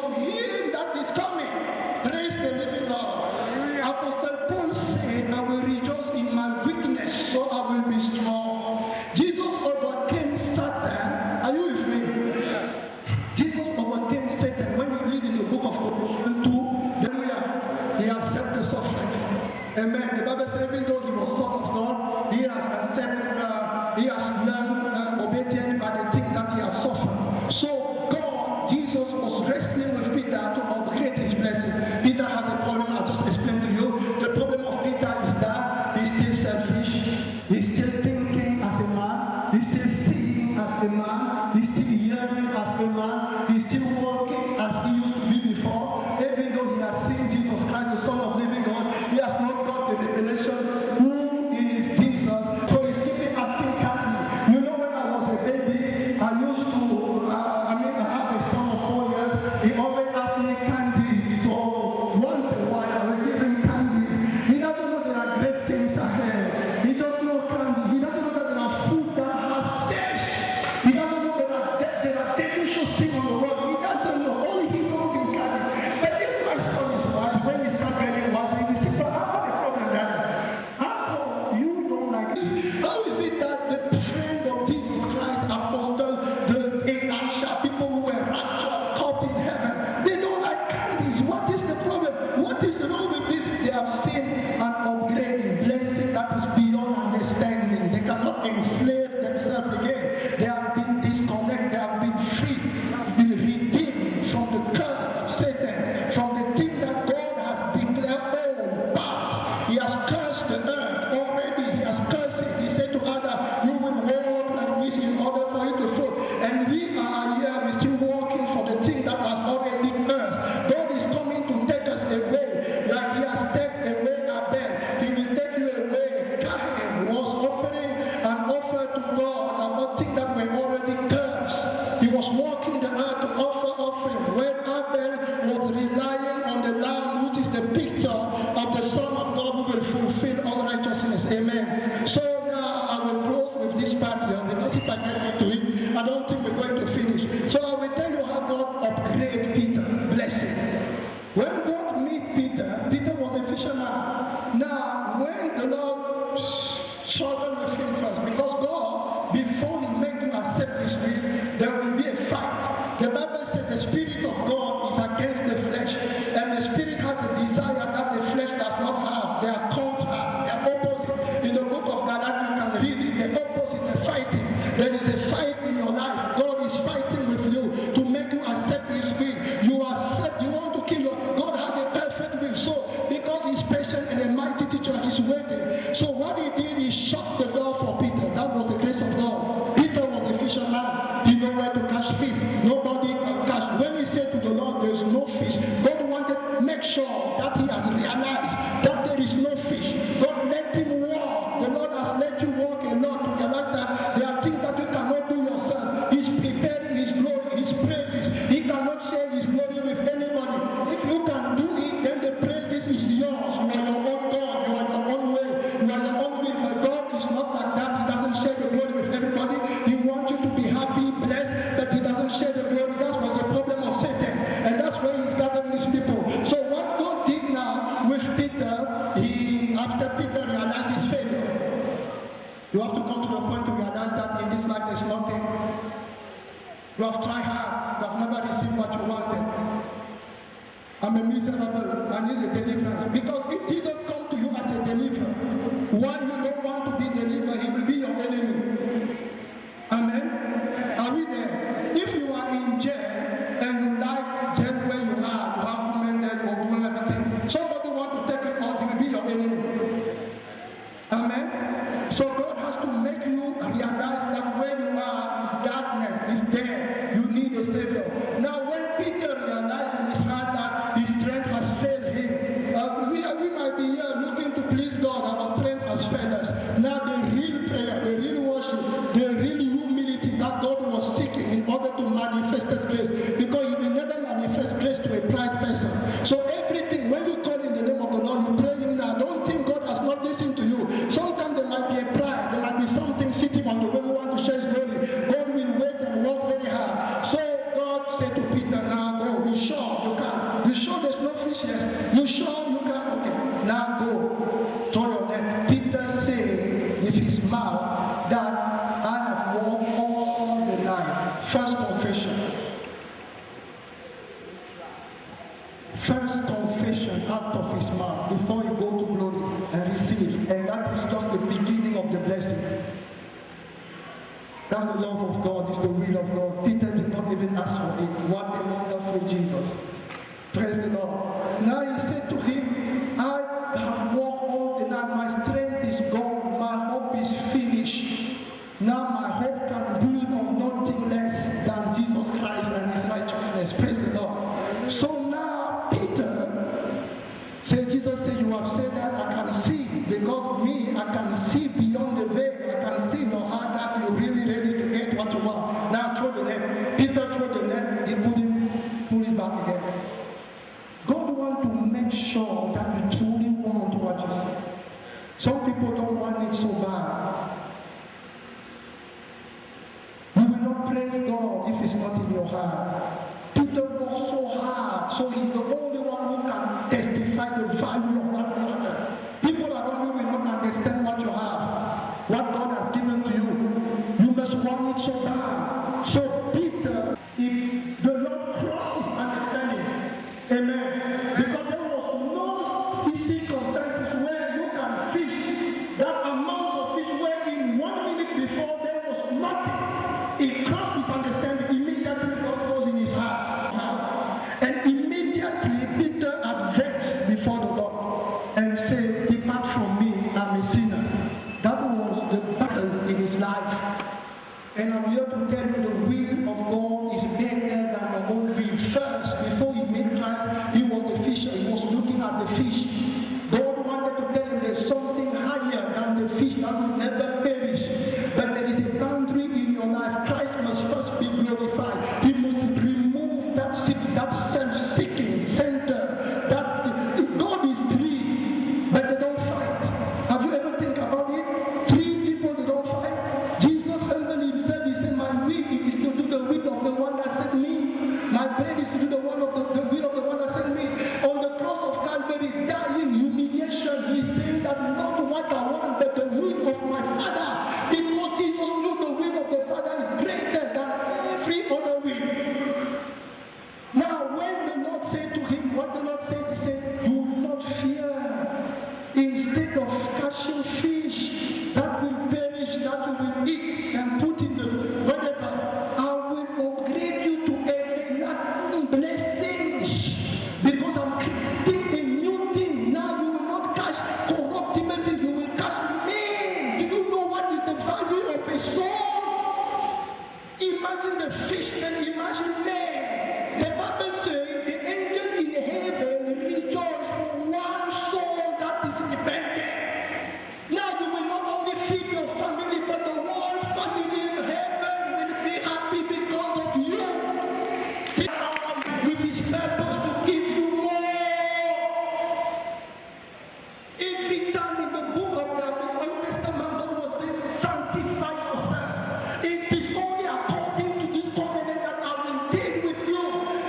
of healing that is coming. Praise the living God. Apostle Paul said, I will rejoice in my weakness, so I will be strong. Jesus overcame Satan. Are you with me? Jesus overcame Satan. When you read in the book of Colossians 2, hallelujah, he accepted the suffering. Amen. The Bible says, even though he was Son of God, he has accepted, he has learned obedience by the things that he has suffered. So God, Jesus was wrestling with Peter to upgrade his blessing. Peter has a problem. I'll just explain to you. The problem of Peter is that he's still selfish. He's still thinking as a man. He's still seeing as a man. He's still hearing as a man. He's still walking as he used to be before. Even though he has seen Jesus Christ, the Son of the living God, he has not got the revelation who is Jesus. So he's keeping asking candy. You know, when I was a baby, I used to, I have a son of 4 years. He always asked me candy. So once in a while, I will give him candy. He doesn't know there are great things ahead. He doesn't know candy. He doesn't know that there are food that has taste. He doesn't know there are delicious things on the world. He doesn't know. Only he knows in candy. But if my son is wise, when he starts getting wise, he will say, but I have a problem, Daddy. How you don't like it? How is it that the friend of Jesus Christ, apostle, the Elisha, people who were raptured, caught in heaven, they don't like candies? What is the problem? What is the wrong with this? They have seen an upgrading blessing that is beyond understanding. They cannot enslave themselves again. They have been disconnected. They have been free, been redeemed from the curse of Satan, from the thing that God has declared all past. He has cursed the earth already. He has cursed it. He said to Adam, you will walk like this in order for you to fall. And we are here, we're still walking for the thing that was already cursed. God is coming to take us away, like he has taken away Abel. He will take you away. Cain was offering an offer to God about things that were already cursed. He was walking the earth to offer offering. When Abel was relying on the lamb, which is the picture of the Son of God who will fulfill all righteousness. Amen. So now I will close with this part here, because if I get into it, I don't think we're going to finish. So I will tell you how God upgraded Peter. Bless him. When God met Peter, Peter was a fisherman. Now, when the Lord struggled with him first, because God, before he made him accept his will, there will be a fight. The Bible says the Spirit of God is against the flesh, and the Spirit has a desire that the flesh does not have. They are contrary, they are opposite. In the book of Galatians, you can read it, the opposite, the fighting. There is a fight in your life. God is fighting with you to make you accept his will. You want to kill your, God has a perfect will. So, because he's patient and a mighty teacher, he's waiting. So what he did, he shut the door for Peter. That was the grace of God. Peter was a fisherman. He knew where to catch fish. Nobody can catch. When he said to the Lord, there is no fish, God wanted to make sure that he has realized that there is no fish. God let him walk. The Lord has let you walk a lot to realize that there are things that you cannot do yourself. He's preparing his glory, his praises. He cannot share his glory with anybody. If you can do it, then the praises is yours. You are your own God. You are your own way. You are your own will. But God is not like that. He doesn't share the glory with everybody. He wants you to be happy, blessed, but he doesn't share the glory. That was the problem of Satan. And that's where he's gathering his people. So what God did now with Peter, after Peter realized his failure, you have to come to the point to realize that in this life there's nothing. You have tried hard, you have never received what you wanted. I'm a miserable, I need a deliverance. Because if Jesus comes to you as a deliverer, while you don't want to be delivered, he will be your enemy. Amen? Are we there? If you are in jail and you like jail where you are, you have women there, or women everything, somebody want to take it out, he will be your enemy. Amen? So God has to make you realize that where you are is darkness, is there. You need a Savior. Now when Peter realized in his heart that his strength has failed him, we might be here looking to please God, our strength has failed us. Now the real prayer to Peter, now go. You sure you can? You sure there's no fish? Yes. You sure you can? Okay. Now go. Throw your net. Peter said with his mouth that I have walked all the night. First confession. First confession out of his mouth before he go to glory and receive. And that is just the beginning of the blessing. That's the love of God, it's the will of God. Peter did not even ask for it. What a wonderful Jesus. Praise the Lord. Now he said to him, I have walked all the night, my strength is gone, my hope is finished. Now my hope can build on nothing less than Jesus Christ and his righteousness. Praise the Lord. So now Peter said, Jesus said, you have said that I can see, because me, I can see beyond the veil. I can see no heart that you're really ready to get what you want. Now throw the net. Peter threw the net, he couldn't pull it back again. God wants to make sure that you truly want what you see. Some people don't want it so bad. You will not praise God if it's not in your heart. Peter worked so hard, so he's the only one who can testify the value of that water. People around you will not understand what you have, what God has given to you. You must want it so bad. So Peter, if the Lord crossed his understanding, amen, because there was no circumstances where you can fish that amount of fish where in 1 minute before there was nothing. It crossed his understanding. Immediately God goes in his heart. And immediately Peter advanced before the Lord and said, depart from me, I'm a sinner. That was the battle in his life. And I'm here to tell you the will of God is better than the whole will. First, before he met Christ, he was a fisher. He was looking at the fish. God wanted to tell him there's something higher than the fish that will never perish. But there is a boundary in your life. Christ must first be glorified. He must remove that self-seeking center. That God is three, but they don't fight. Have you ever think about it? Three people, they don't fight. Jesus humbled himself. He said, my will is to do the will of the one that sent me. My prayer is to do the will of the one that sent me. On the cross of Calvary, dying, humiliation, he said that not what I want, but the will of my Father. Because Jesus knew the will of the Father is greater than every other will. Now, when the Lord said to him, what the Lord said, he said, you will not fear. Instead of catching fish that will perish, that you will eat and put in the whatever, I will upgrade you to everlasting blessings. Because I'm creating a new thing. Now you will not catch corruptible things, you will catch men. Do you know what is the value of a soul? Imagine the fish and imagine men. The Bible says the angel in heaven rejoice for one soul that is independent. Now you will not only feed your family, but the whole family in heaven will be happy because of you. With his purpose to give you more. Every time in the book of the Old Testament, God was saying, sanctify yourself. It is only according to this covenant that I will deal with you.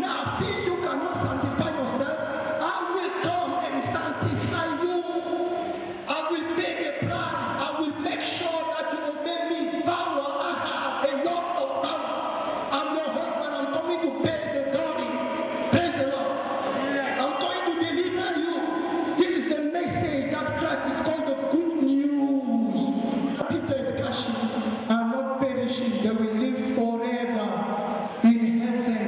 Now, since you cannot sanctify yourself, I will come and sanctify you. I will pay the price. I will make sure that you obey me. Power, I have a lot of power. I'm your husband. I'm coming to pay the glory. Praise the Lord. I'm going to deliver you. This is the message that Christ is called the good news. Peter is cashing are not perishing. They will live forever in heaven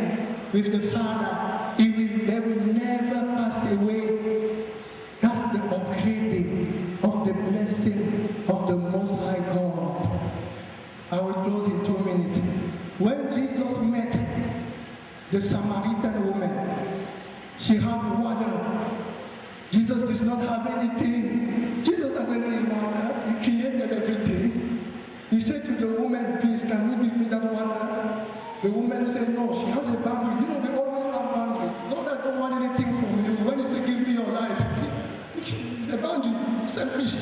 with the Father. They will never pass away. That's the upgrading of the blessing of the Most High God. I will close in 2 minutes. When Jesus met the Samaritan woman, she had water. Jesus did not have anything. Jesus doesn't need water. He created everything. He said to the woman, please, can you give me that water? The woman said, no, she has a boundary. You know, they always have boundaries. God doesn't want anything from you. When he said, give me your life, the boundary is selfish.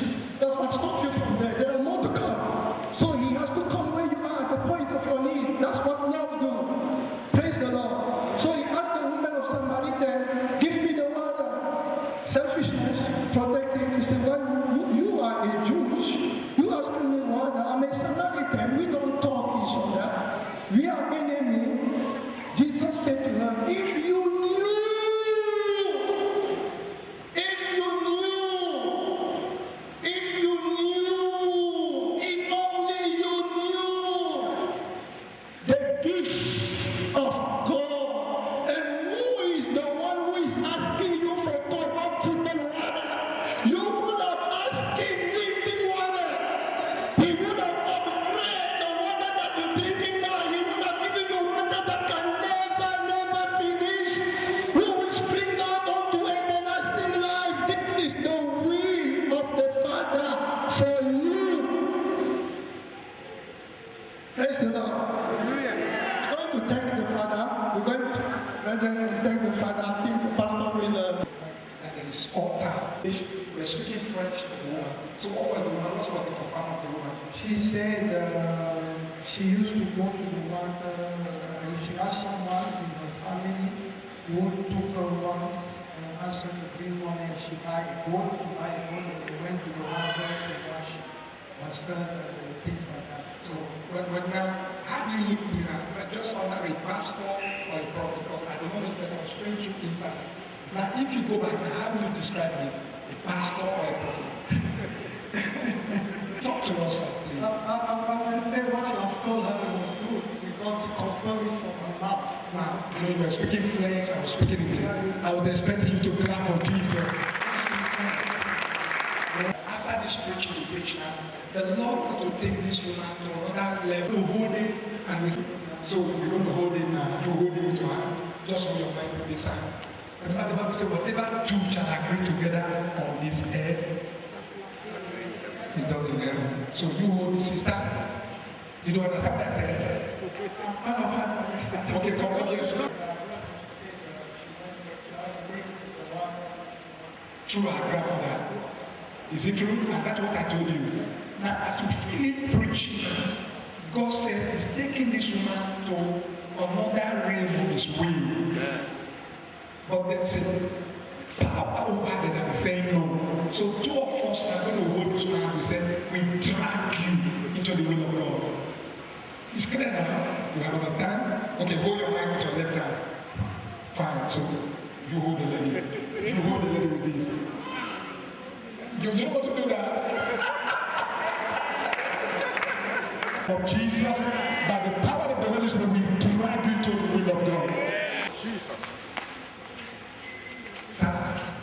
That's what stops you from there. There are more to come. So he has to come where you are at the point of your need. That's what love do. Praise the Lord. Brethren, we thank the Father. I think the pastor will. That there is altar. We're speaking French to the woman. So what was the woman? What was the confirm of the woman? She said she used to go to the water. If she has someone in her family who took her once and asked her to bring money, and she buy gold to buy gold, and they went to the water to wash herself and things like that. So when now, how do you look with her? I just found out a pastor or a prophet because I don't know the person was praying through internet. Now if you go back, how will you describe me? A pastor or a prophet? Talk to us, please. I will say what you have told her was true because you confirmed it from her mouth. Now, you were speaking French, I was speaking English. I was expecting you to clap for Jesus. After this preaching you preach now, the Lord want to take this woman to another level, to hold it, and we so we're going to hold it now. You hold it with your hand, just hold your mind with this hand. Remember the Bible says, whatever two shall agree together on this earth is done in heaven. So you hold sister. You don't understand what I said? Okay, come on, yes. True, I grandmother. Is it true? And that's what I told you. Now, as you finish preaching, God said He's taking this woman to another realm of His will. But there's a power over there that is saying no. So two of us are going to hold this woman. We said, we drag you into the will of God. It's clear now. You understand? Okay, hold your hand with your left hand. Fine. So you hold the lady. You hold the lady with this. You don't want to do that. Of Jesus, by the power of the Holy Spirit, we drag you to the will of God. Jesus. Sir,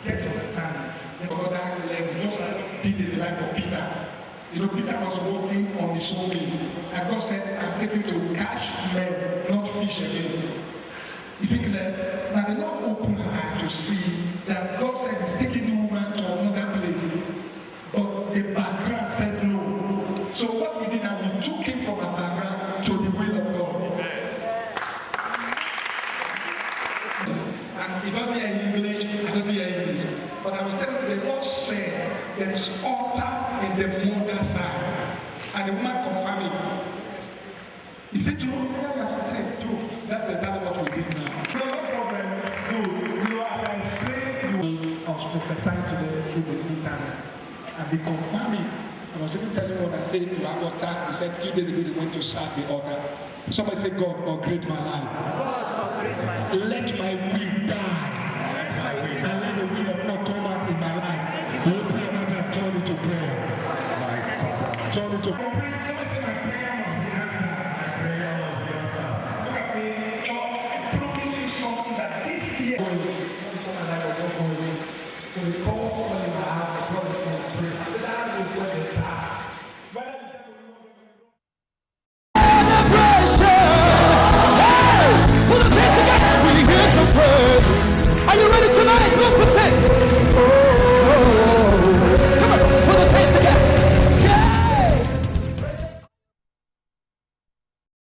get to understand. God just like did in the life of Peter. You know, Peter was walking on his own way. And God said, I'm taking to catch men, not fish again. You think that now the Lord opened her eye to see that God said He's taking the woman to another place. But the background said no. So what we did now, we took him from our background to the will of God. And he doesn't hear English, he doesn't hear English. But I was telling you, the Lord said there is altar in the mother side. And the woman confirmed it. Is it true? Yeah, she said true. That's exactly what we did now. No problem. Good. You know, as I explained, I was prophesying to them through the internet. And they confirmed it. I was even telling what I said to our altar. He said a few days ago they went to serve the altar. Somebody said, God, upgrade my life. God, upgrade my life. Let